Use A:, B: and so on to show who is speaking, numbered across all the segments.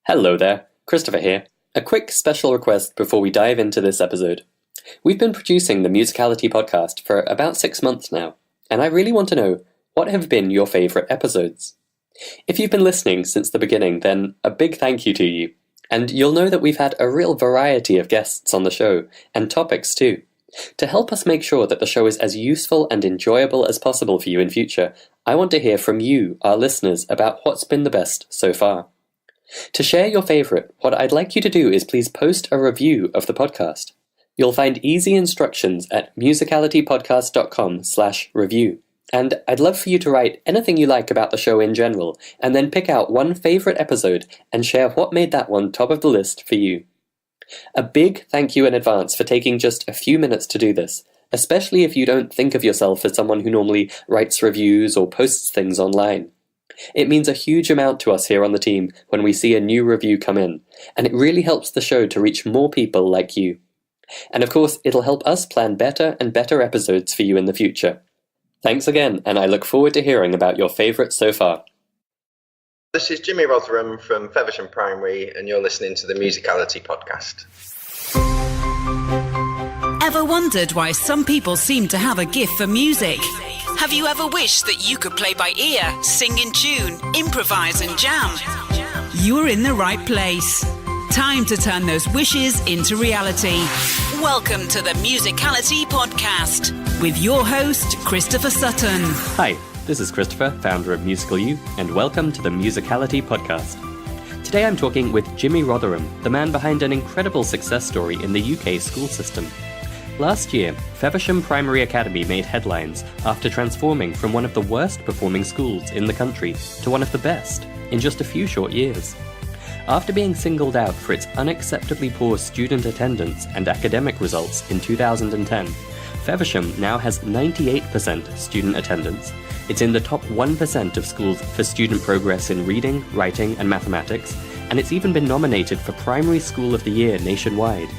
A: Hello there, Christopher here. A quick special request before we dive into this episode. We've been producing the Musicality Podcast for about 6 months now, and I really want to know what have been your favourite episodes. If you've been listening since the beginning, then a big thank you to you, and you'll know that we've had a real variety of guests on the show, and topics too. To help us make sure that the show is as useful and enjoyable as possible for you in future, I want to hear from you, our listeners, about what's been the best so far. To share your favourite, what I'd like you to do is please post a review of the podcast. You'll find easy instructions at musicalitypodcast.com/review. And I'd love for you to write anything you like about the show in general, and then pick out one favourite episode and share what made that one top of the list for you. A big thank you in advance for taking just a few minutes to do this, especially if you don't think of yourself as someone who normally writes reviews or posts things online. It means a huge amount to us here on the team when we see a new review come in, and it really helps the show to reach more people like you. And of course, it'll help us plan better and better episodes for you in the future. Thanks again, and I look forward to hearing about your favourites so far.
B: This is Jimmy Rotheram from Feversham Primary, and you're listening to the Musicality Podcast.
C: Ever wondered why some people seem to have a gift for music? Have you ever wished that you could play by ear, sing in tune, improvise and jam? You're in the right place. Time to turn those wishes into reality. Welcome to the Musicality Podcast with your host, Christopher Sutton.
A: Hi, this is Christopher, founder of Musical U, and welcome to the Musicality Podcast. Today I'm talking with Jimmy Rotheram, the man behind an incredible success story in the UK school system. Last year, Feversham Primary Academy made headlines after transforming from one of the worst performing schools in the country to one of the best in just a few short years. After being singled out for its unacceptably poor student attendance and academic results in 2010, Feversham now has 98% student attendance. It's in the top 1% of schools for student progress in reading, writing and mathematics, and it's even been nominated for Primary School of the Year nationwide.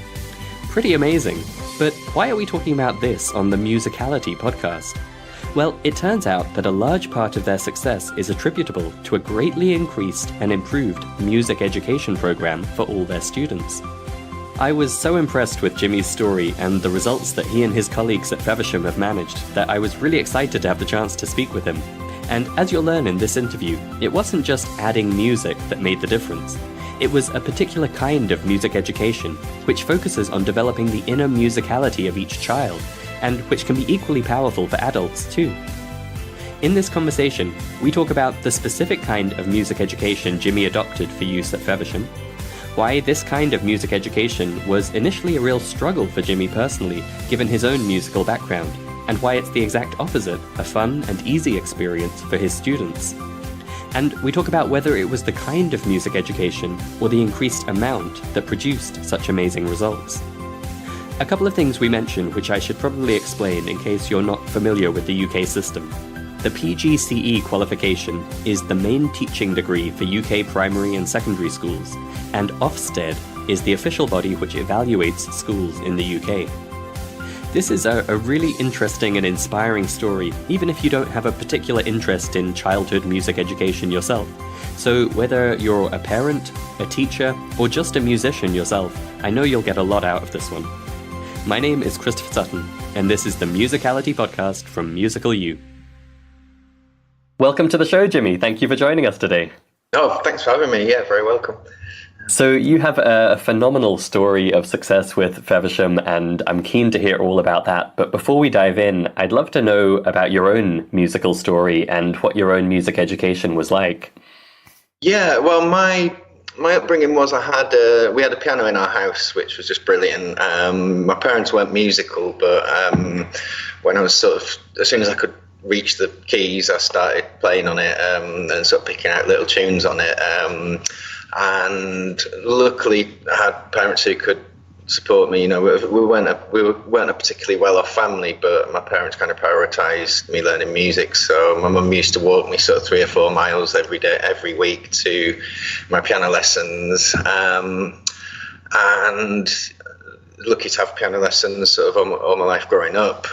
A: Pretty amazing. But why are we talking about this on the Musicality Podcast? Well, it turns out that a large part of their success is attributable to a greatly increased and improved music education program for all their students. I was so impressed with Jimmy's story and the results that he and his colleagues at Feversham have managed that I was really excited to have the chance to speak with him. And as you'll learn in this interview, it wasn't just adding music that made the difference. It was a particular kind of music education, which focuses on developing the inner musicality of each child, and which can be equally powerful for adults too. In this conversation, we talk about the specific kind of music education Jimmy adopted for use at Feversham, why this kind of music education was initially a real struggle for Jimmy personally, given his own musical background, and why it's the exact opposite, a fun and easy experience for his students. And we talk about whether it was the kind of music education or the increased amount that produced such amazing results. A couple of things we mention which I should probably explain in case you're not familiar with the UK system. The PGCE qualification is the main teaching degree for UK primary and secondary schools, and Ofsted is the official body which evaluates schools in the UK. This is a really interesting and inspiring story, even if you don't have a particular interest in childhood music education yourself. So whether you're a parent, a teacher, or just a musician yourself, I know you'll get a lot out of this one. My name is Christopher Sutton, and this is the Musicality Podcast from Musical U. Welcome to the show, Jimmy. Thank you for joining us today.
B: Oh, thanks for having me. Yeah, very welcome.
A: So you have a phenomenal story of success with Feversham, and I'm keen to hear all about that. But before we dive in, I'd love to know about your own musical story and what your own music education was like. Yeah,
B: well, my upbringing was we had a piano in our house, which was just brilliant. My parents weren't musical, but when I was as soon as I could reach the keys, I started playing on it and sort of picking out little tunes on it. And luckily, I had parents who could support me. You know, we weren't a particularly well-off family, but my parents kind of prioritised me learning music. So my mum used to walk me sort of 3 or 4 miles every week to my piano lessons. And lucky to have piano lessons sort of all my life growing up.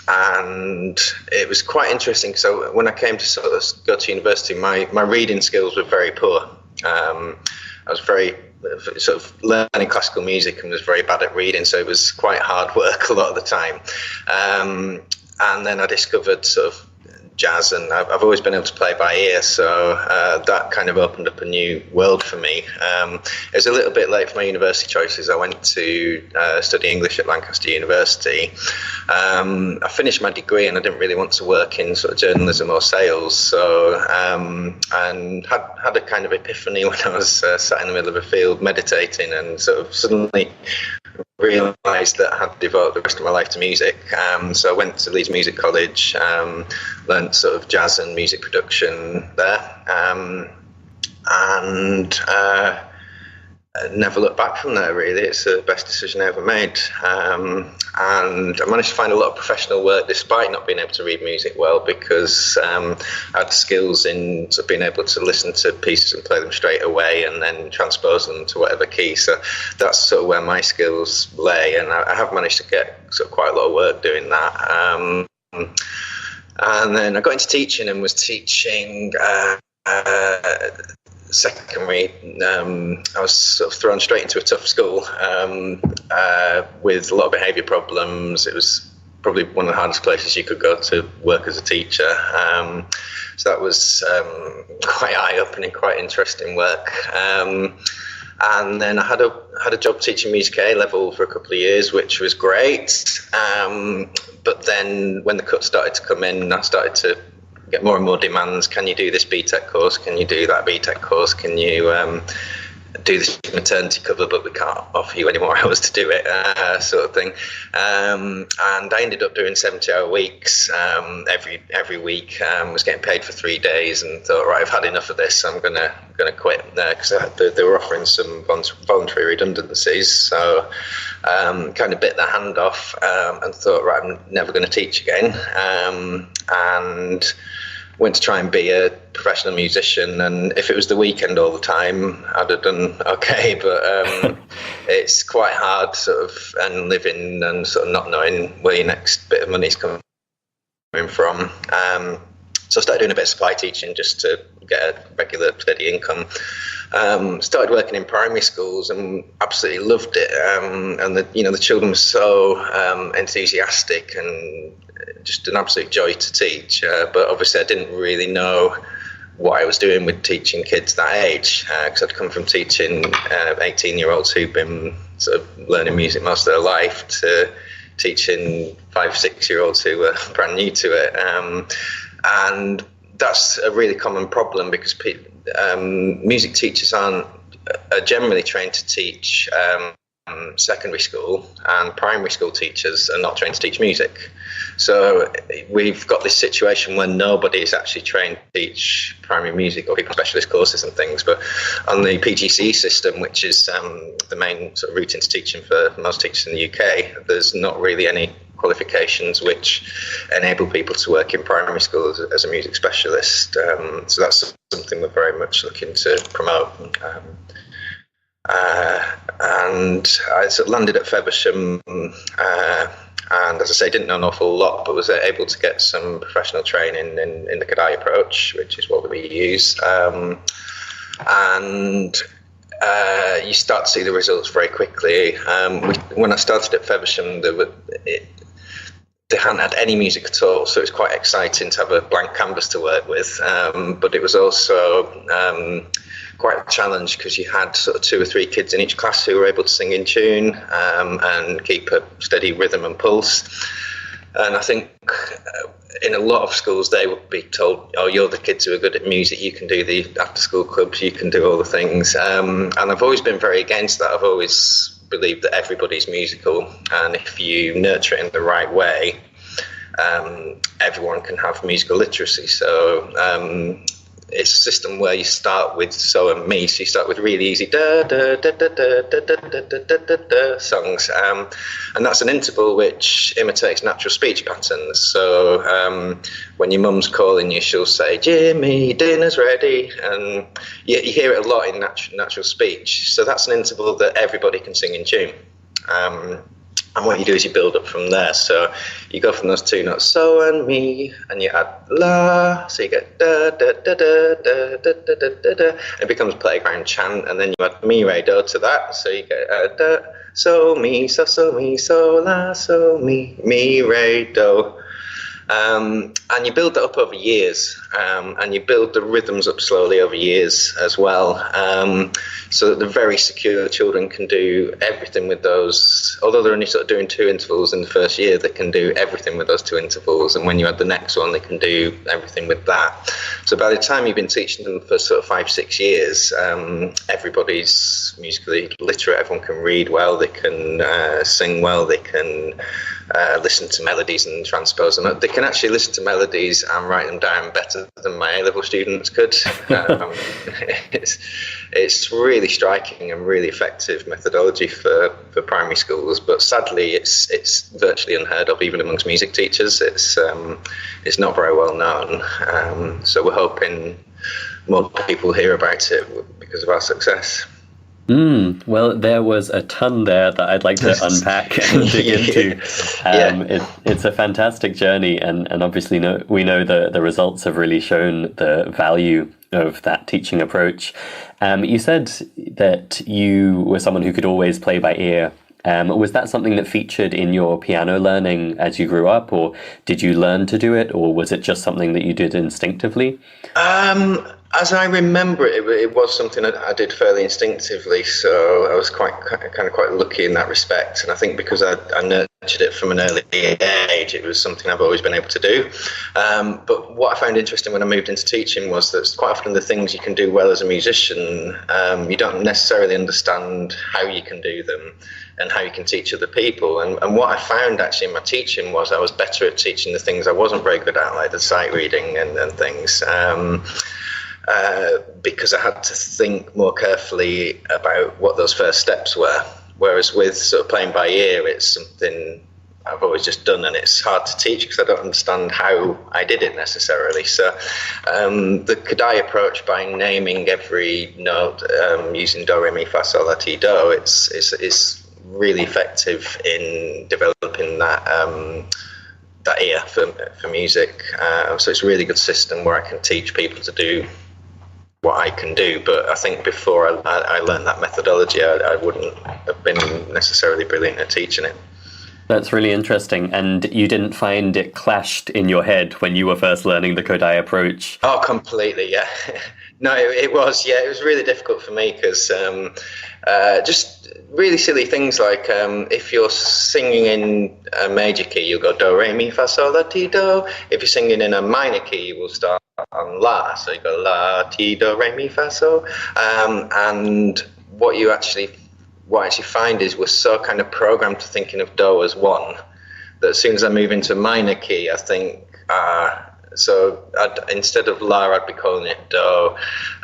B: And it was quite interesting. So when I came to sort of go to university, my reading skills were very poor. I was very sort of learning classical music and was very bad at reading, so it was quite hard work a lot of the time. And then I discovered sort of jazz, and I've always been able to play by ear, so that kind of opened up a new world for me. It was a little bit late for my university choices. I went to study English at Lancaster University. I finished my degree and I didn't really want to work in sort of journalism or sales, so and had a kind of epiphany when I was sat in the middle of a field meditating, and sort of suddenly realised that I had devoted the rest of my life to music. So I went to Leeds Music College, learnt sort of jazz and music production there, and never looked back from there, really. It's the best decision I ever made. And I managed to find a lot of professional work despite not being able to read music well, because I had skills in sort of being able to listen to pieces and play them straight away and then transpose them to whatever key. So that's sort of where my skills lay, and I have managed to get sort of quite a lot of work doing that. And then I got into teaching and was teaching secondary. I was sort of thrown straight into a tough school with a lot of behaviour problems. It was probably one of the hardest places you could go to work as a teacher. So that was quite eye-opening, quite interesting work. And then I had a job teaching music A level for a couple of years, which was great. But then when the cuts started to come in, I started to get more and more demands. Can you do this BTEC course? Can you do that BTEC course? Can you do this maternity cover, but we can't offer you any more hours to do it, sort of thing. And I ended up doing 70-hour weeks every week. Was getting paid for 3 days, and thought, right, I've had enough of this. I'm gonna quit, because they were offering some voluntary redundancies. So kind of bit the hand off, and thought, right, I'm never going to teach again. And went to try and be a professional musician, and if it was the weekend all the time, I'd have done okay, but it's quite hard sort of, and living and sort of not knowing where your next bit of money's coming from. So I started doing a bit of supply teaching just to get a regular steady income. Started working in primary schools and absolutely loved it. And the children were so enthusiastic and just an absolute joy to teach. But obviously I didn't really know what I was doing with teaching kids that age, because I'd come from teaching 18-year-olds who'd been sort of learning music most of their life to teaching 5-6-year-olds who were brand new to it. And that's a really common problem, because music teachers are generally trained to teach secondary school, and primary school teachers are not trained to teach music. So we've got this situation where nobody is actually trained to teach primary music or people specialist courses and things. But on the PGCE system, which is the main sort of route into teaching for most teachers in the UK, there's not really any qualifications which enable people to work in primary school as a music specialist. So that's something we're very much looking to promote. And I sort of landed at Feversham, and as I say, didn't know an awful lot, but was able to get some professional training in the Kadai approach, which is what we use. And you start to see the results very quickly. When I started at Feversham, they hadn't had any music at all, so it was quite exciting to have a blank canvas to work with. But it was also quite a challenge, because you had sort of 2 or 3 kids in each class who were able to sing in tune and keep a steady rhythm and pulse. And I think in a lot of schools they would be told, oh, you're the kids who are good at music, you can do the after-school clubs, you can do all the things. And I've always been very against that. I've always believed that everybody's musical, and if you nurture it in the right way, everyone can have musical literacy. So it's a system where you start with so and me, so you start with really easy da da da da da da da da da da da songs, and that's an interval which imitates natural speech patterns. So when your mum's calling you, she'll say, "Jimmy, dinner's ready," and you hear it a lot in natural speech. So that's an interval that everybody can sing in tune. And what you do is you build up from there. So you go from those two notes, so and mi, and you add la, so you get da da da da da da da da da. It becomes playground chant, and then you add mi re do to that, so you get da so mi so la so mi re do. And you build that up over years, and you build the rhythms up slowly over years as well, so that the very secure children can do everything with those. Although they're only sort of doing 2 intervals in the first year, they can do everything with those 2 intervals, and when you add the next one, they can do everything with that. So by the time you've been teaching them for sort of 5-6 years, everybody's musically literate. Everyone can read well, they can sing well, they can listen to melodies and transpose them. They can actually listen to melodies and write them down better than my A-level students could. It's really striking and really effective methodology for primary schools, but sadly it's virtually unheard of even amongst music teachers. It's not very well known, so we're hoping more people hear about it because of our success.
A: Well, there was a ton there that I'd like to unpack and dig into. It's a fantastic journey, and obviously we know the results have really shown the value of that teaching approach. You said that you were someone who could always play by ear. Was that something that featured in your piano learning as you grew up, or did you learn to do it, or was it just something that you did instinctively?
B: As I remember it was something I did fairly instinctively, so I was quite lucky in that respect. And I think because I nurtured it from an early age, it was something I've always been able to do. But what I found interesting when I moved into teaching was that quite often the things you can do well as a musician, you don't necessarily understand how you can do them and how you can teach other people. And what I found actually in my teaching was I was better at teaching the things I wasn't very good at, like the sight reading and things. Because I had to think more carefully about what those first steps were. Whereas with sort of playing by ear, it's something I've always just done, and it's hard to teach because I don't understand how I did it necessarily. So the Kodai approach, by naming every note using do, re, mi, fa, sol, la, ti, do, it's really effective in developing that ear for music. So it's a really good system where I can teach people to do what I can do, but I think before I learned that methodology, I wouldn't have been necessarily brilliant at teaching it.
A: That's really interesting. And you didn't find it clashed in your head when you were first learning the Kodai approach?
B: Oh, completely, yeah. No, it was really difficult for me because just really silly things like if you're singing in a major key, you'll go do, re, mi, fa, sol, la, ti, do. If you're singing in a minor key, you will start on la, so you go la, ti, do, re, mi, fa, sol. And what I actually find is we're so kind of programmed to thinking of do as one that as soon as I move into a minor key, I think so instead of la, I'd be calling it do,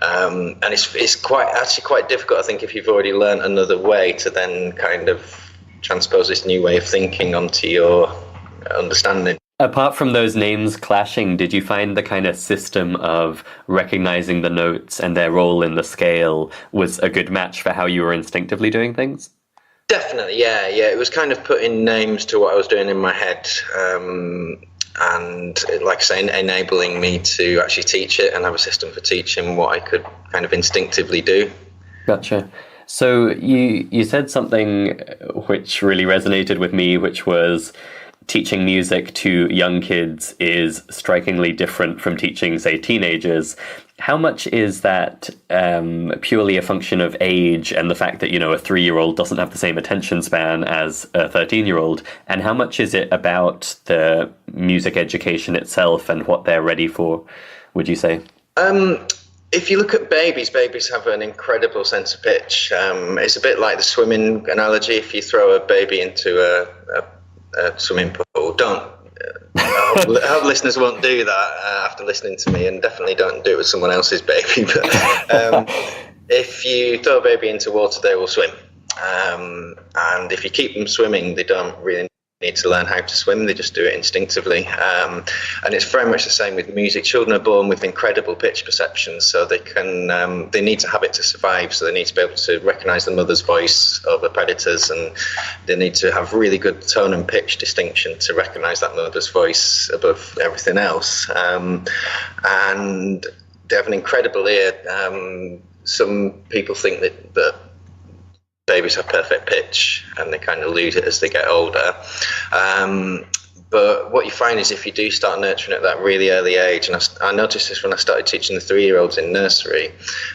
B: and it's quite difficult, I think, if you've already learned another way to then kind of transpose this new way of thinking onto your understanding.
A: Apart from those names clashing, did you find the kind of system of recognizing the notes and their role in the scale was a good match for how you were instinctively doing things?
B: Definitely, yeah. It was kind of putting names to what I was doing in my head, and like I say, enabling me to actually teach it and have a system for teaching what I could kind of instinctively do.
A: Gotcha. So you said something which really resonated with me, which was teaching music to young kids is strikingly different from teaching, say, teenagers. How much is that purely a function of age and the fact that, a 3-year-old doesn't have the same attention span as a 13-year-old? And how much is it about the music education itself and what they're ready for, would you say?
B: If you look at babies have an incredible sense of pitch. It's a bit like the swimming analogy. If you throw a baby into a swimming pool, I hope listeners won't do that after listening to me, and definitely don't do it with someone else's baby. But if you throw a baby into water, they will swim. And if you keep them swimming, they don't really need to learn how to swim, they just do it instinctively. And it's very much the same with music. Children are born with incredible pitch perception, so they need to have it to survive, so they need to be able to recognise the mother's voice over predators, and they need to have really good tone and pitch distinction to recognise that mother's voice above everything else. And they have an incredible ear. Some people think that babies have perfect pitch and they kind of lose it as they get older. But what you find is if you do start nurturing at that really early age, and I noticed this when I started teaching the 3-year-olds in nursery,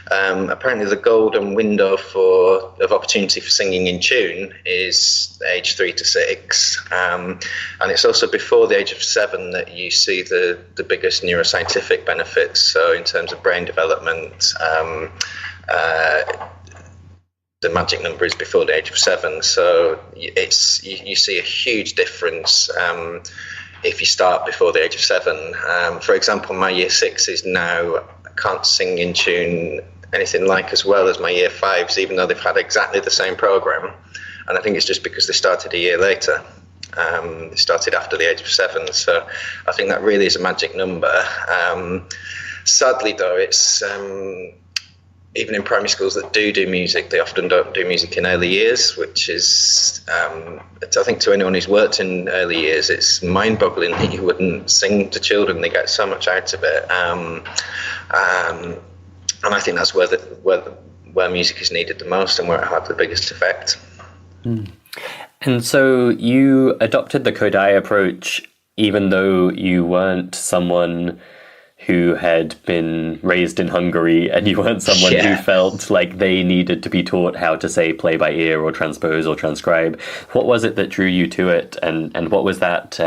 B: apparently the golden window of opportunity for singing in tune is age 3 to 6. And it's also before the age of 7 that you see the biggest neuroscientific benefits. So in terms of brain development, the magic number is before the age of 7, so you see a huge difference if you start before the age of 7. For example, my year 6s now can't sing in tune anything like as well as my year 5s, even though they've had exactly the same program. And I think it's just because they started a year later. They started after the age of 7, so I think that really is a magic number. Sadly, though, it's even in primary schools that do music, they often don't do music in early years, which is, I think to anyone who's worked in early years, it's mind-boggling that you wouldn't sing to children. They get so much out of it. And I think that's where music is needed the most and where it had the biggest effect.
A: Mm. And so you adopted the Kodai approach, even though you weren't someone who had been raised in Hungary, and you weren't someone who felt like they needed to be taught how to, say, play by ear or transpose or transcribe. What was it that drew you to it, and what was that?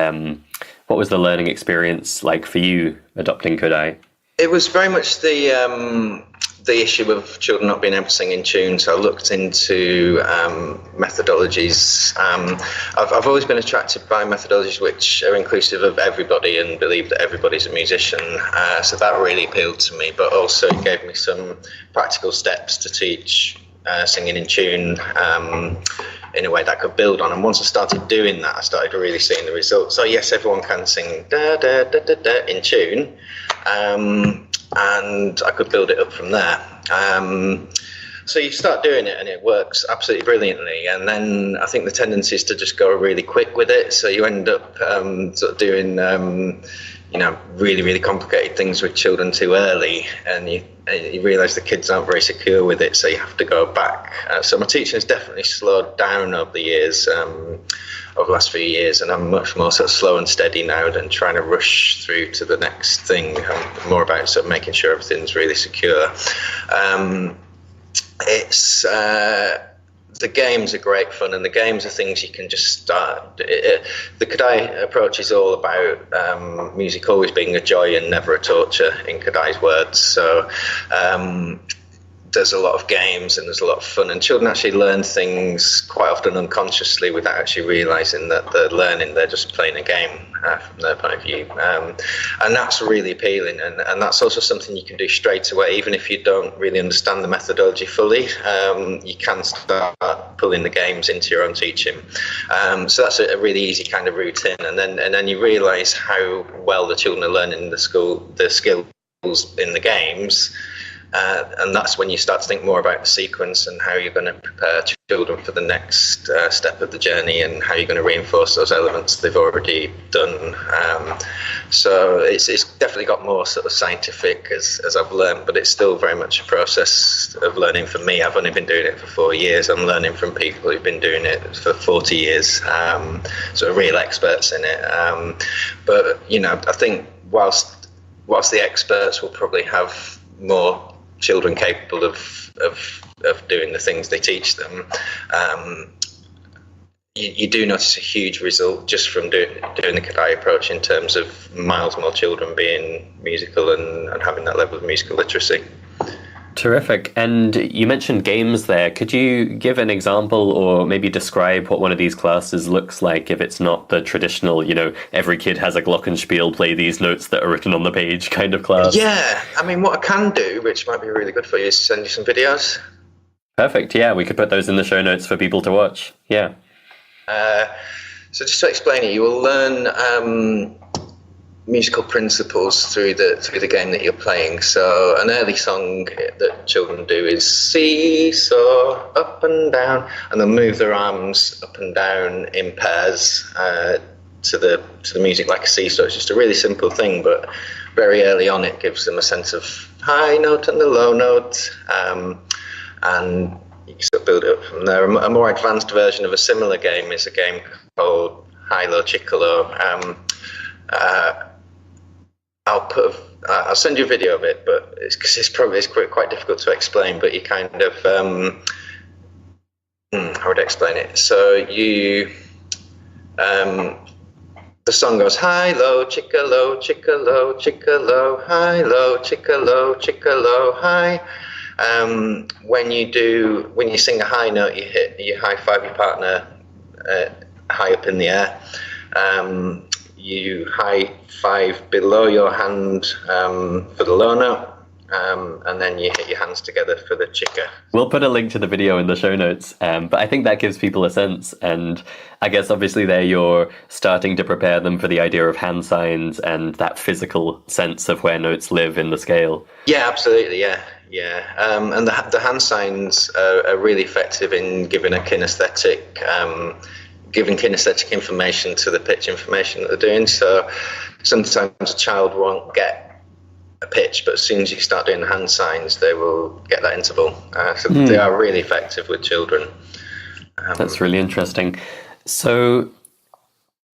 A: What was the learning experience like for you adopting Kodai?
B: It was very much the issue of children not being able to sing in tune. So I looked into methodologies. I've always been attracted by methodologies which are inclusive of everybody and believe that everybody's a musician. So that really appealed to me, but also it gave me some practical steps to teach singing in tune in a way that I could build on. And once I started doing that, I started really seeing the results. So yes, everyone can sing da da da da da in tune. And I could build it up from there. So you start doing it and it works absolutely brilliantly. And then I think the tendency is to just go really quick with it. So you end up sort of doing, really, really complicated things with children too early. And you realise the kids aren't very secure with it. So you have to go back. So my teaching has definitely slowed down over the years. Over the last few years, and I'm much more sort of slow and steady now than trying to rush through to the next thing. I'm more about sort of making sure everything's really secure. The games are great fun, and the games are things you can just start. The Kodai approach is all about music always being a joy and never a torture, in Kodai's words. So there's a lot of games and there's a lot of fun, and children actually learn things quite often unconsciously without actually realising that they're learning. They're just playing a game from their point of view, and that's really appealing, and that's also something you can do straight away. Even if you don't really understand the methodology fully, you can start pulling the games into your own teaching. So that's a really easy kind of route in, and then you realise how well the children are learning the skills in the games. And that's when you start to think more about the sequence and how you're going to prepare children for the next step of the journey, and how you're going to reinforce those elements they've already done. So it's definitely got more sort of scientific as I've learned, but it's still very much a process of learning for me. I've only been doing it for 4 years. I'm learning from people who've been doing it for 40 years, sort of real experts in it. But, I think whilst the experts will probably have more children capable of doing the things they teach them, you do notice a huge result just from doing the Kodai approach in terms of miles more children being musical and having that level of musical literacy.
A: Terrific. And you mentioned games there. Could you give an example or maybe describe what one of these classes looks like if it's not the traditional, every kid has a glockenspiel, play these notes that are written on the page kind of class?
B: Yeah. I mean, what I can do, which might be really good for you, is send you some videos.
A: Perfect. Yeah, we could put those in the show notes for people to watch. Yeah.
B: So just to explain it, you will learn musical principles through the game that you're playing. So an early song that children do is seesaw, up and down, and they'll move their arms up and down in pairs to the music like a seesaw. It's just a really simple thing, but very early on it gives them a sense of high note and the low note, and you can sort of build it up from there. A more advanced version of a similar game is a game called High-Low, Chick-Low. I'll send you a video of it, but it's quite difficult to explain. But you kind of how would I explain it? So you the song goes high, low, chicka, low, chicka, low, chicka, low, high, low, chicka, low, chicka, low, high. When you sing a high note, you high five your partner high up in the air. You high five below your hand for the low note, and then you hit your hands together for the chicka.
A: We'll put a link to the video in the show notes, but I think that gives people a sense, and I guess obviously there you're starting to prepare them for the idea of hand signs and that physical sense of where notes live in the scale.
B: Yeah, absolutely, yeah. And the hand signs are really effective in giving kinesthetic information to the pitch information that they're doing. So sometimes a child won't get a pitch, but as soon as you start doing the hand signs, they will get that interval. So they are really effective with children.
A: That's really interesting. So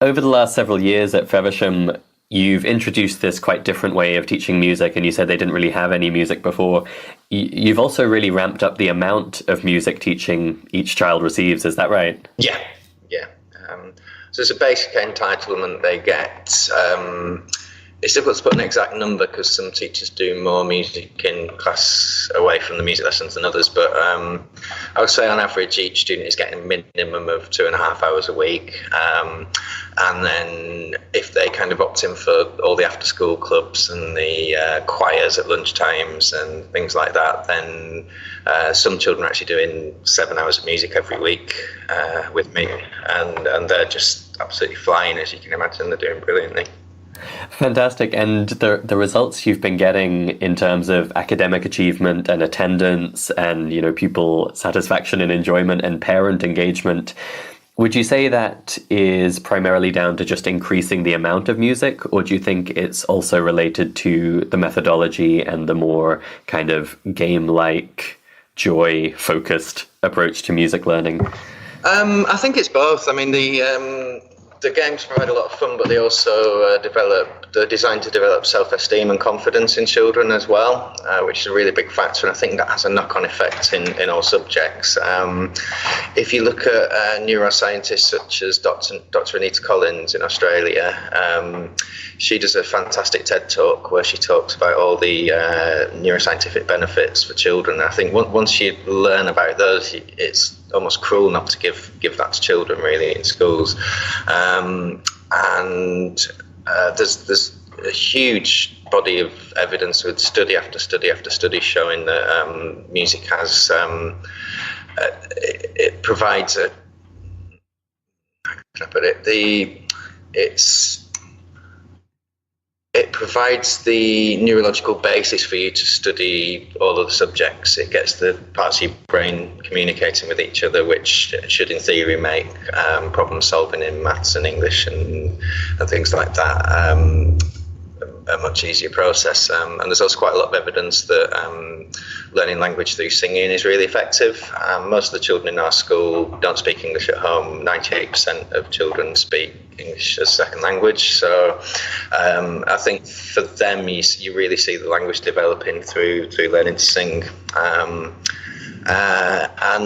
A: over the last several years at Feversham, you've introduced this quite different way of teaching music, and you said they didn't really have any music before. You've also really ramped up the amount of music teaching each child receives, is that right?
B: Yeah. So it's a basic entitlement they get. It's difficult to put an exact number because some teachers do more music in class away from the music lessons than others, but I would say on average each student is getting a minimum of 2.5 hours a week, and then if they kind of opt in for all the after school clubs and the choirs at lunch times and things like that, then some children are actually doing 7 hours of music every week with me, and they're just absolutely flying, as you can imagine. They're doing brilliantly.
A: Fantastic. And the results you've been getting in terms of academic achievement and attendance and, pupil satisfaction and enjoyment and parent engagement, would you say that is primarily down to just increasing the amount of music, or do you think it's also related to the methodology and the more kind of game-like, joy-focused approach to music learning?
B: I think it's both. I mean, the games provide a lot of fun, but they also they're designed to develop self-esteem and confidence in children as well, which is a really big factor, and I think that has a knock-on effect in all subjects. If you look at neuroscientists such as Dr. Anita Collins in Australia, she does a fantastic TED Talk where she talks about all the neuroscientific benefits for children. And I think once you learn about those, it's almost cruel not to give that to children really in schools. There's a huge body of evidence with study after study after study showing that music has it provides a, how can I put it, it provides the neurological basis for you to study all of the subjects. It gets the parts of your brain communicating with each other, which should in theory make problem solving in maths and English and things like that a much easier process. And there's also quite a lot of evidence that learning language through singing is really effective. Most of the children in our school don't speak English at home. 98% of children speak English as second language. So I think for them, you really see the language developing through learning to sing. And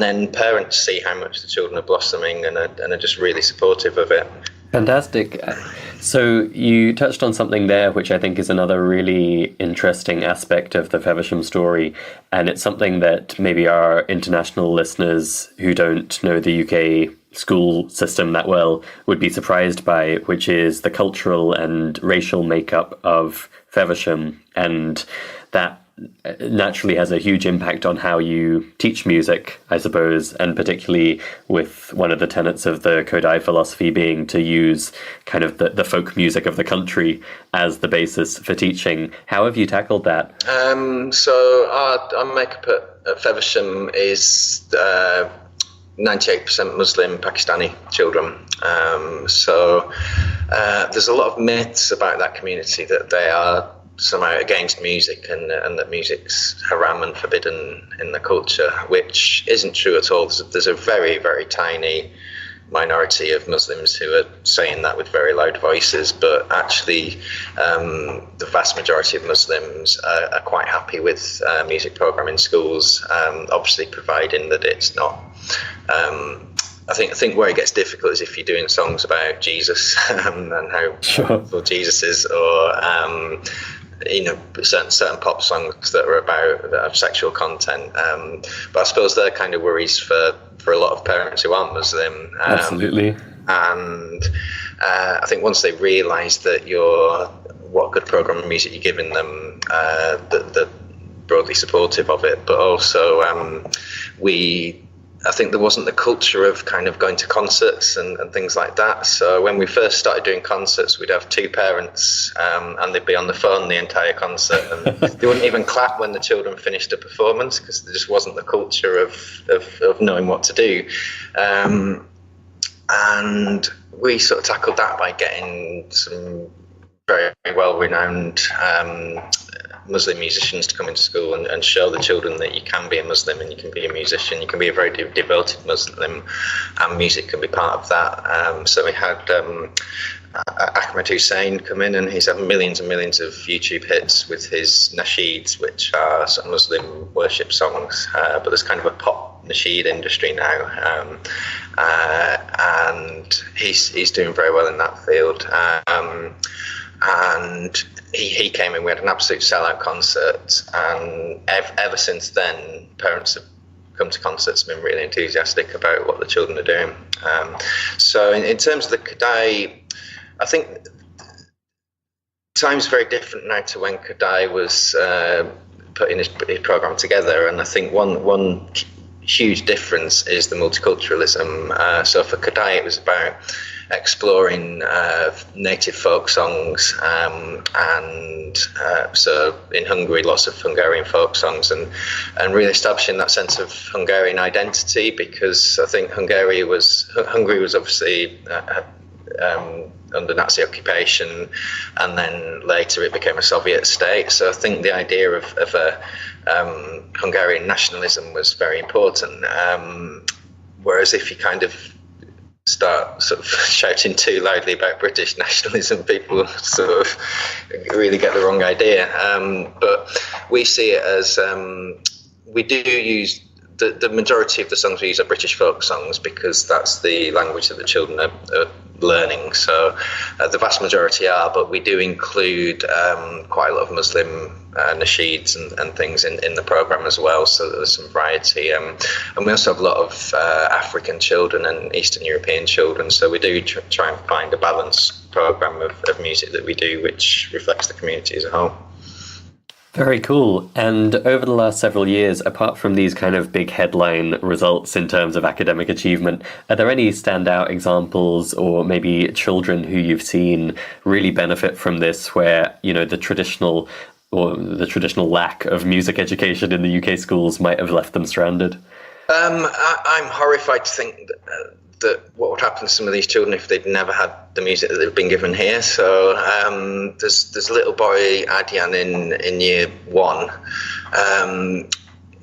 B: then parents see how much the children are blossoming and are just really supportive of it.
A: Fantastic. So you touched on something there, which I think is another really interesting aspect of the Feversham story. And it's something that maybe our international listeners who don't know the UK school system that well would be surprised by, which is the cultural and racial makeup of Feversham, and that naturally has a huge impact on how you teach music, I suppose, and particularly with one of the tenets of the Kodai philosophy being to use kind of the folk music of the country as the basis for teaching. How have you tackled that?
B: So our makeup at Feversham is 98% Muslim Pakistani children. So there's a lot of myths about that community that they are somehow against music and that music's haram and forbidden in the culture, which isn't true at all. There's a very, very tiny minority of Muslims who are saying that with very loud voices, but actually the vast majority of Muslims are quite happy with music program in schools, obviously providing that it's not I think where it gets difficult is if you're doing songs about Jesus and how powerful Jesus is, or certain pop songs that have sexual content. But I suppose they're kind of worries for a lot of parents who aren't Muslim.
A: Absolutely.
B: And I think once they realise that what good program of music you're giving them, that they're broadly supportive of it. But also I think there wasn't the culture of kind of going to concerts and things like that. So when we first started doing concerts, we'd have two parents and they'd be on the phone the entire concert, and they wouldn't even clap when the children finished a performance because there just wasn't the culture of knowing what to do. And we sort of tackled that by getting some very well-renowned Muslim musicians to come into school and show the children that you can be a Muslim and you can be a musician, you can be a very devoted Muslim, and music can be part of that. So we had Ahmed Hussein come in, and he's had millions and millions of YouTube hits with his nasheeds, which are sort of Muslim worship songs, but there's kind of a pop nasheed industry now, and he's doing very well in that field. And he came in, we had an absolute sellout concert, and ever since then, parents have come to concerts and been really enthusiastic about what the children are doing. So in terms of the Kodai, I think time's very different now to when Kodai was putting his program together, and I think one huge difference is the multiculturalism. So for Kodai, it was about exploring native folk songs, and so in Hungary, lots of Hungarian folk songs, and really establishing that sense of Hungarian identity, because I think Hungary was obviously under Nazi occupation, and then later it became a Soviet state. So I think the idea of a Hungarian nationalism was very important. Whereas if you kind of start sort of shouting too loudly about British nationalism, people sort of really get the wrong idea. But we see it as we do use the majority of the songs we use are British folk songs, because that's the language that the children are learning. So the vast majority are, but we do include quite a lot of Muslim nasheeds and things in the program as well, so there's some variety. And we also have a lot of African children and Eastern European children, so we do try and find a balanced program of music that we do, which reflects the community as a whole.
A: Very cool. And over the last several years, apart from these kind of big headline results in terms of academic achievement, are there any standout examples, or maybe children who you've seen really benefit from this, where, the traditional lack of music education in the UK schools might have left them stranded?
B: I'm horrified to think that what would happen to some of these children if they'd never had the music that they've been given here. So there's a little boy, Adyan, in year 1.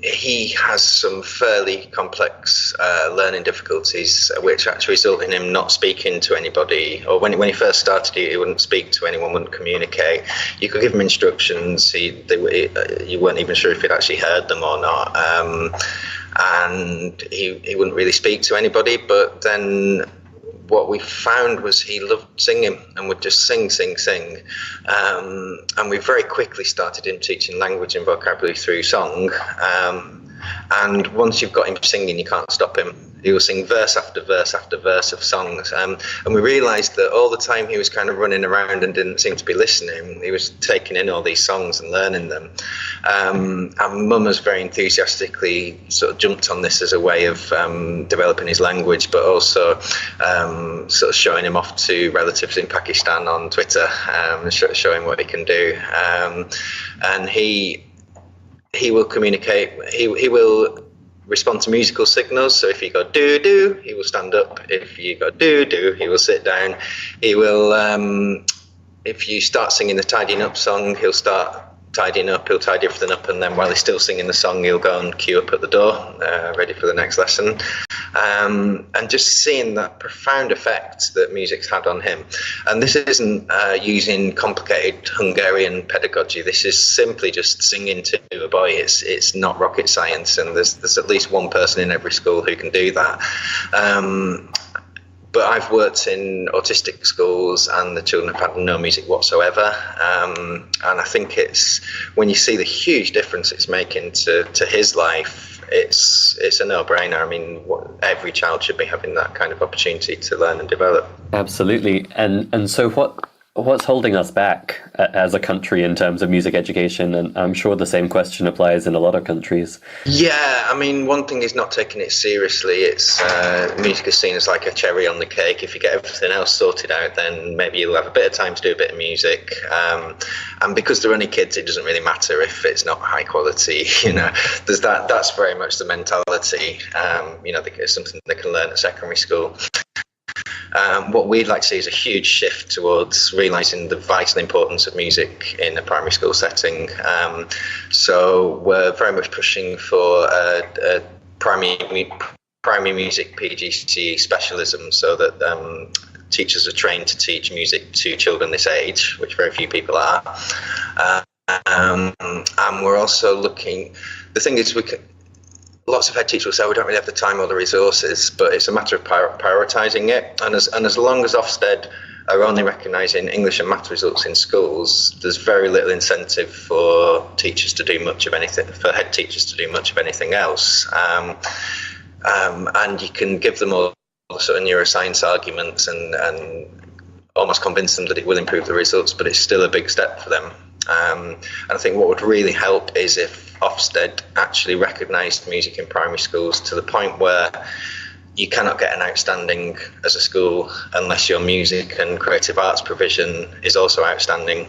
B: He has some fairly complex learning difficulties, which actually result in him not speaking to anybody. Or when he first started, he wouldn't speak to anyone, wouldn't communicate. You could give him instructions, you weren't even sure if he'd actually heard them or not. And he wouldn't really speak to anybody. But then what we found was he loved singing and would just sing. And we very quickly started him teaching language and vocabulary through song. And once you've got him singing, you can't stop him. he will sing verse after verse after verse of songs. And we realised that all the time he was kind of running around and didn't seem to be listening, he was taking in all these songs and learning them. And Mum has very enthusiastically sort of jumped on this as a way of developing his language, but also sort of showing him off to relatives in Pakistan on Twitter, showing what he can do. And he will communicate, he will respond to musical signals. So if you go do do, he will stand up. If you go do do, he will sit down. He will if you start singing the tidying up song, he'll start tidying up, he'll tidy everything up, and then while he's still singing the song, he'll go and queue up at the door, ready for the next lesson. And just seeing that profound effect that music's had on him. And this isn't using complicated Hungarian pedagogy. This is simply just singing to a boy. It's not rocket science, and there's at least one person in every school who can do that. But I've worked in autistic schools and the children have had no music whatsoever. And I think it's, when you see the huge difference it's making to his life, it's a no-brainer. I mean, every child should be having that kind of opportunity to learn and develop.
A: Absolutely. And so what's holding us back as a country in terms of music education? And I'm sure the same question applies in a lot of countries.
B: Yeah, I mean, one thing is not taking it seriously. It's music is seen as like a cherry on the cake. If you get everything else sorted out, then maybe you'll have a bit of time to do a bit of music. And because they're only kids, it doesn't really matter if it's not high quality. There's that. That's very much the mentality. It's something they can learn at secondary school. What we'd like to see is a huge shift towards realising the vital importance of music in a primary school setting. So we're very much pushing for a primary music PGCE specialism, so that teachers are trained to teach music to children this age, which very few people are. And we're also looking, the thing is, lots of head teachers will say we don't really have the time or the resources, but it's a matter of prioritising it. And as long as Ofsted are only recognising English and math results in schools, there's very little incentive for teachers to do much of anything, for head teachers to do much of anything else. And you can give them all sort of neuroscience arguments and almost convince them that it will improve the results, but it's still a big step for them. And I think what would really help is if Ofsted actually recognised music in primary schools to the point where you cannot get an outstanding as a school unless your music and creative arts provision is also outstanding.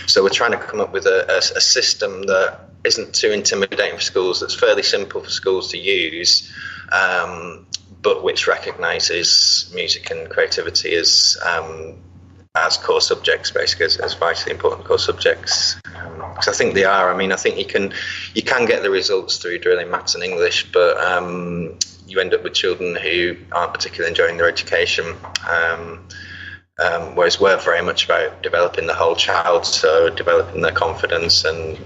B: So we're trying to come up with a system that isn't too intimidating for schools, that's fairly simple for schools to use, but which recognises music and creativity as core subjects, basically, as vitally important core subjects. Because I think they are. I mean, I think you can get the results through drilling maths and English, but you end up with children who aren't particularly enjoying their education. Whereas we're very much about developing the whole child, so developing their confidence and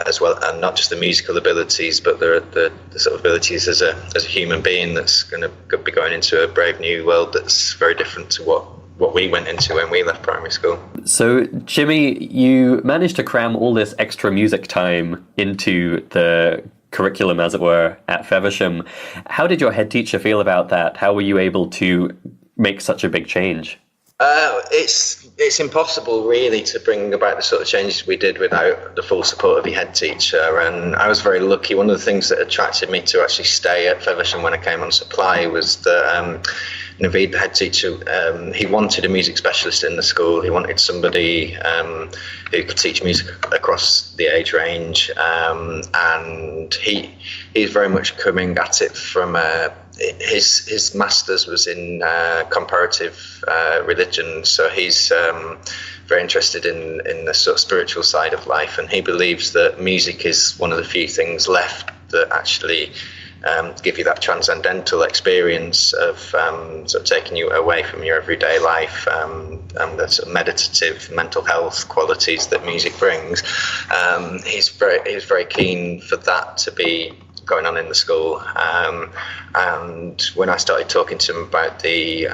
B: as well, and not just the musical abilities, but the sort of abilities as a human being that's going to be going into a brave new world that's very different to what we went into when we left primary school.
A: So, Jimmy, you managed to cram all this extra music time into the curriculum, as it were, at Feversham. How did your head teacher feel about that? How were you able to make such a big change?
B: It's impossible really to bring about the sort of changes we did without the full support of your head teacher, and I was very lucky. One of the things that attracted me to actually stay at Feversham when I came on supply was that Naveed, the head teacher, he wanted a music specialist in the school. He wanted somebody who could teach music across the age range, and he's very much coming at it from his master's was in comparative religion, so he's very interested in the sort of spiritual side of life, and he believes that music is one of the few things left that actually give you that transcendental experience of sort of taking you away from your everyday life, and the sort of meditative mental health qualities that music brings. He was very keen for that to be going on in the school, and when I started talking to him about the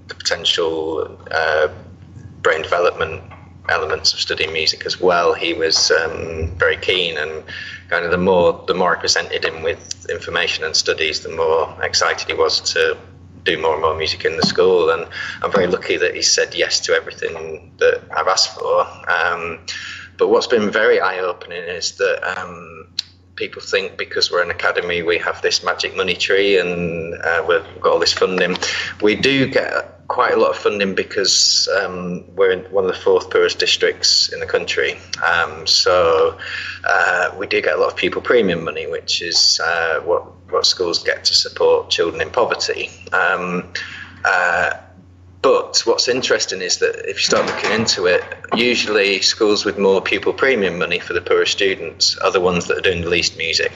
B: potential brain development elements of studying music as well, he was very keen and kind of the more I presented him with information and studies, the more excited he was to do more and more music in the school. And I'm very lucky that he said yes to everything that I've asked for. But what's been very eye-opening is that people think because we're an academy we have this magic money tree and we've got all this funding. We do get quite a lot of funding because we're in one of the fourth poorest districts in the country. So we do get a lot of pupil premium money, which is what schools get to support children in poverty. But what's interesting is that if you start looking into it, usually schools with more pupil premium money for the poorest students are the ones that are doing the least music.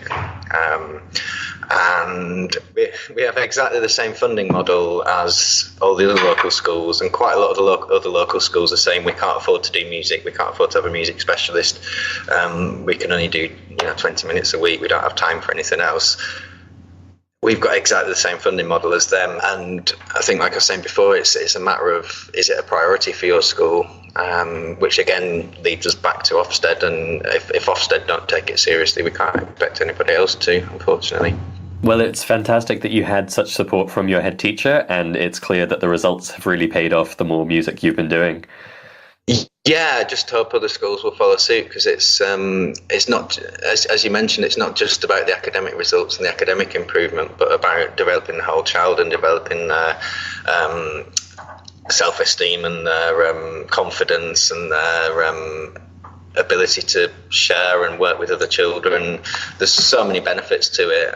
B: And we have exactly the same funding model as all the other local schools, and quite a lot of the other local schools are saying we can't afford to do music, we can't afford to have a music specialist, we can only do 20 minutes a week, we don't have time for anything else. We've got exactly the same funding model as them, and I think, like I was saying before, it's a matter of, is it a priority for your school? Which again leads us back to Ofsted, and if Ofsted don't take it seriously, we can't expect anybody else to, unfortunately.
A: Well, it's fantastic that you had such support from your head teacher, and it's clear that the results have really paid off the more music you've been doing.
B: Yeah, I just hope other schools will follow suit, because it's not, as you mentioned, it's not just about the academic results and the academic improvement, but about developing the whole child and developing self-esteem and their confidence and their ability to share and work with other children. There's so many benefits to it,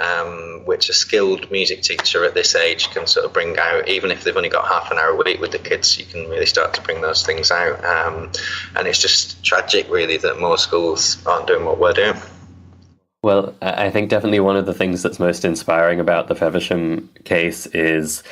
B: which a skilled music teacher at this age can sort of bring out. Even if they've only got half an hour a week with the kids, you can really start to bring those things out. And it's just tragic, really, that more schools aren't doing what we're doing.
A: Well, I think definitely one of the things that's most inspiring about the Feversham case is,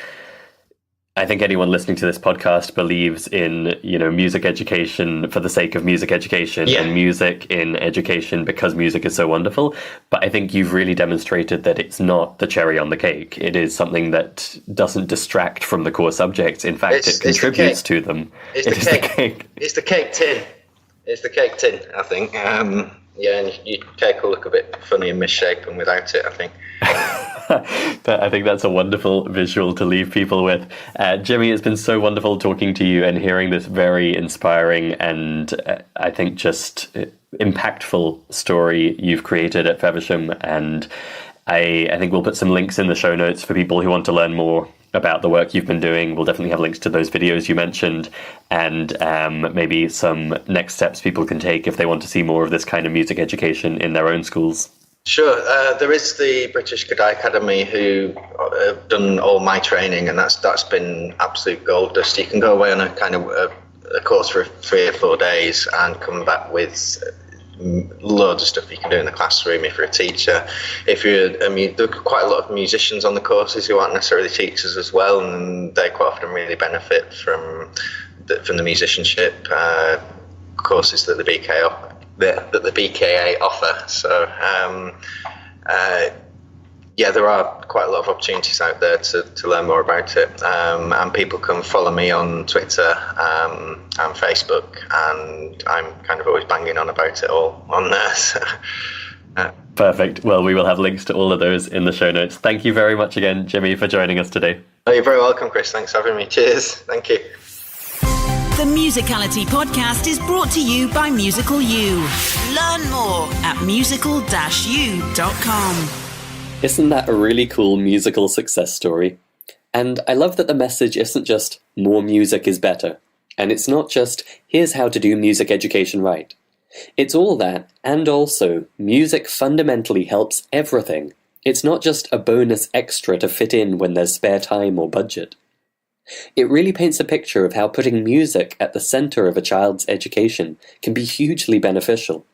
A: I think anyone listening to this podcast believes in, music education for the sake of music education, and music in education because music is so wonderful. But I think you've really demonstrated that it's not the cherry on the cake. It is something that doesn't distract from the core subjects. In fact, it contributes to them.
B: It's the cake. It's the cake tin. It's the cake tin, I think. And your cake will look a bit funny and misshapen without it, I think.
A: I think that's a wonderful visual to leave people with. Jimmy, it's been so wonderful talking to you and hearing this very inspiring and I think just impactful story you've created at Feversham. And I think we'll put some links in the show notes for people who want to learn more about the work you've been doing. We'll definitely have links to those videos you mentioned, and maybe some next steps people can take if they want to see more of this kind of music education in their own schools.
B: Sure. There is the British Godai Academy who have done all my training, and that's been absolute gold dust. You can go away on a kind of a course for 3 or 4 days and come back with loads of stuff you can do in the classroom if you're a teacher. There are quite a lot of musicians on the courses who aren't necessarily teachers as well, and they quite often really benefit from the musicianship courses that the BKA offer. So there are quite a lot of opportunities out there to learn more about it, and people can follow me on Twitter and Facebook, and I'm kind of always banging on about it all on there. So,
A: Perfect. Well, we will have links to all of those in the show notes. Thank you very much again, Jimmy, for joining us today.
B: Oh, you're very welcome, Chris. Thanks for having me. Cheers. Thank you.
C: The Musicality Podcast is brought to you by Musical U. Learn more at musical-u.com.
A: Isn't that a really cool musical success story? And I love that the message isn't just more music is better. And it's not just here's how to do music education right. It's all that, and also music fundamentally helps everything. It's not just a bonus extra to fit in when there's spare time or budget. It really paints a picture of how putting music at the center of a child's education can be hugely beneficial.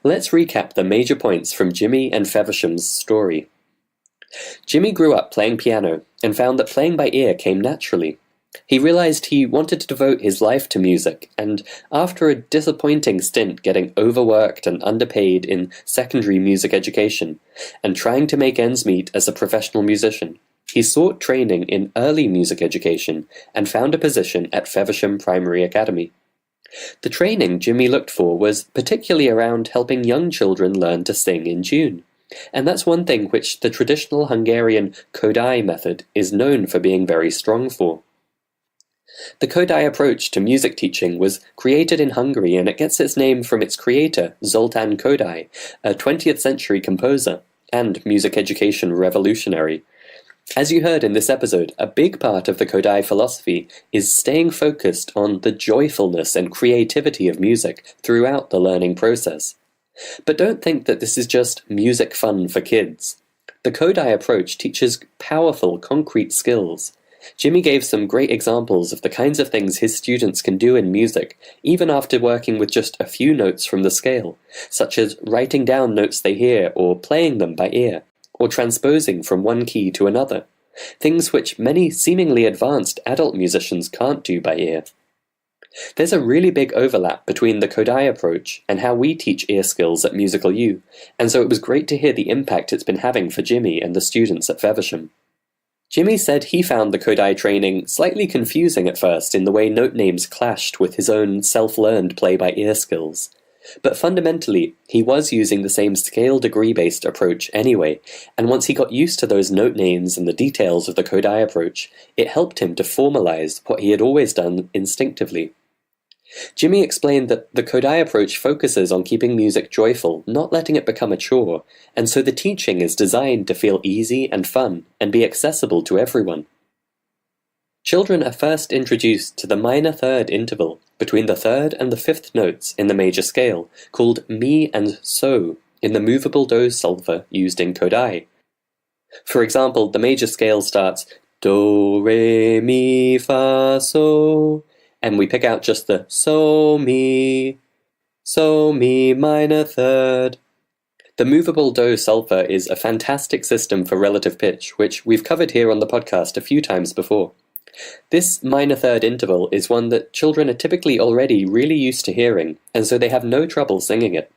A: Let's recap the major points from Jimmy and Feversham's story. Jimmy grew up playing piano and found that playing by ear came naturally. He realized he wanted to devote his life to music, and after a disappointing stint getting overworked and underpaid in secondary music education, and trying to make ends meet as a professional musician, he sought training in early music education and found a position at Feversham Primary Academy. The training Jimmy looked for was particularly around helping young children learn to sing in tune. And that's one thing which the traditional Hungarian Kodály method is known for being very strong for. The Kodály approach to music teaching was created in Hungary, and it gets its name from its creator, Zoltán Kodály, a 20th century composer and music education revolutionary. As you heard in this episode, a big part of the Kodály philosophy is staying focused on the joyfulness and creativity of music throughout the learning process. But don't think that this is just music fun for kids. The Kodály approach teaches powerful, concrete skills. Jimmy gave some great examples of the kinds of things his students can do in music, even after working with just a few notes from the scale, such as writing down notes they hear or playing them by ear, or transposing from one key to another, things which many seemingly advanced adult musicians can't do by ear. There's a really big overlap between the Kodály approach and how we teach ear skills at Musical U, and so it was great to hear the impact it's been having for Jimmy and the students at Feversham. Jimmy said he found the Kodály training slightly confusing at first in the way note names clashed with his own self-learned play-by-ear skills. But fundamentally, he was using the same scale degree-based approach anyway, and once he got used to those note names and the details of the Kodály approach, it helped him to formalize what he had always done instinctively. Jimmy explained that the Kodály approach focuses on keeping music joyful, not letting it become a chore, and so the teaching is designed to feel easy and fun and be accessible to everyone. Children are first introduced to the minor third interval between the third and the fifth notes in the major scale, called mi and so in the movable do solfa used in Kodály. For example, the major scale starts do, re, mi, fa, so, and we pick out just the so, mi minor third. The movable do solfa is a fantastic system for relative pitch, which we've covered here on the podcast a few times before. This minor third interval is one that children are typically already really used to hearing, and so they have no trouble singing it.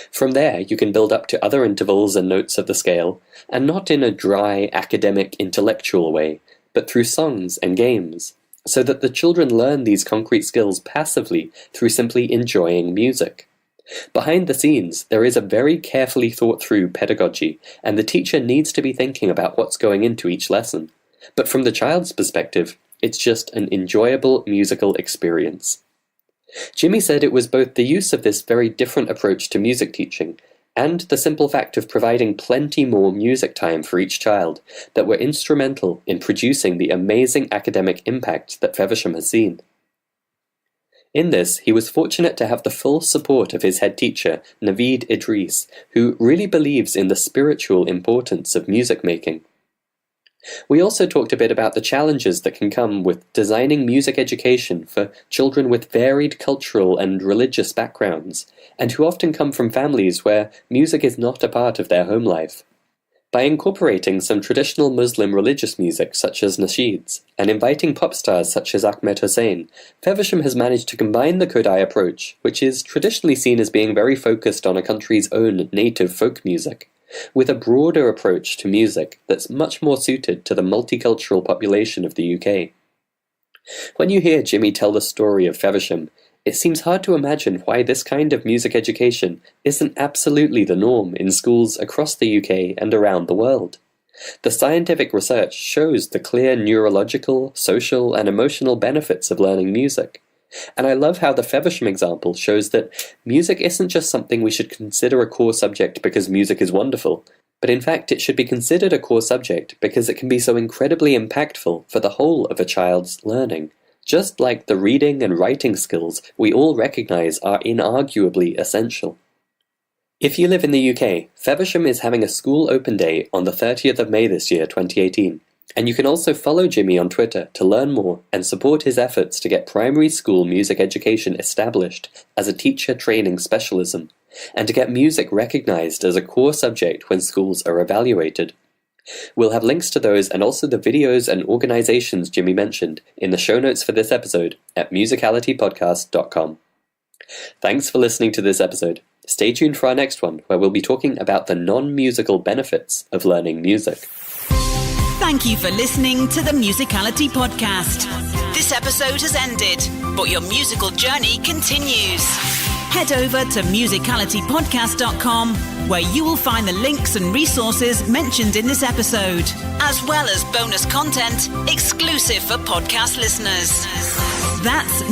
A: From there, you can build up to other intervals and notes of the scale, and not in a dry, academic, intellectual way, but through songs and games, so that the children learn these concrete skills passively through simply enjoying music. Behind the scenes, there is a very carefully thought-through pedagogy, and the teacher needs to be thinking about what's going into each lesson. But from the child's perspective, it's just an enjoyable musical experience. Jimmy said it was both the use of this very different approach to music teaching and the simple fact of providing plenty more music time for each child that were instrumental in producing the amazing academic impact that Feversham has seen. In this, he was fortunate to have the full support of his head teacher, Naveed Idris, who really believes in the spiritual importance of music making. We also talked a bit about the challenges that can come with designing music education for children with varied cultural and religious backgrounds, and who often come from families where music is not a part of their home life. By incorporating some traditional Muslim religious music such as nasheeds, and inviting pop stars such as Ahmed Hussein, Feversham has managed to combine the Kodály approach, which is traditionally seen as being very focused on a country's own native folk music, with a broader approach to music that's much more suited to the multicultural population of the UK. When you hear Jimmy tell the story of Feversham, it seems hard to imagine why this kind of music education isn't absolutely the norm in schools across the UK and around the world. The scientific research shows the clear neurological, social, and emotional benefits of learning music. And I love how the Feversham example shows that music isn't just something we should consider a core subject because music is wonderful, but in fact it should be considered a core subject because it can be so incredibly impactful for the whole of a child's learning, just like the reading and writing skills we all recognise are inarguably essential. If you live in the UK, Feversham is having a school open day on the 30th of May this year, 2018. And you can also follow Jimmy on Twitter to learn more and support his efforts to get primary school music education established as a teacher training specialism, and to get music recognised as a core subject when schools are evaluated. We'll have links to those and also the videos and organisations Jimmy mentioned in the show notes for this episode at musicalitypodcast.com. Thanks for listening to this episode. Stay tuned for our next one, where we'll be talking about the non-musical benefits of learning music.
C: Thank you for listening to the Musicality Podcast. This episode has ended, but your musical journey continues. Head over to musicalitypodcast.com, where you will find the links and resources mentioned in this episode, as well as bonus content exclusive for podcast listeners. That's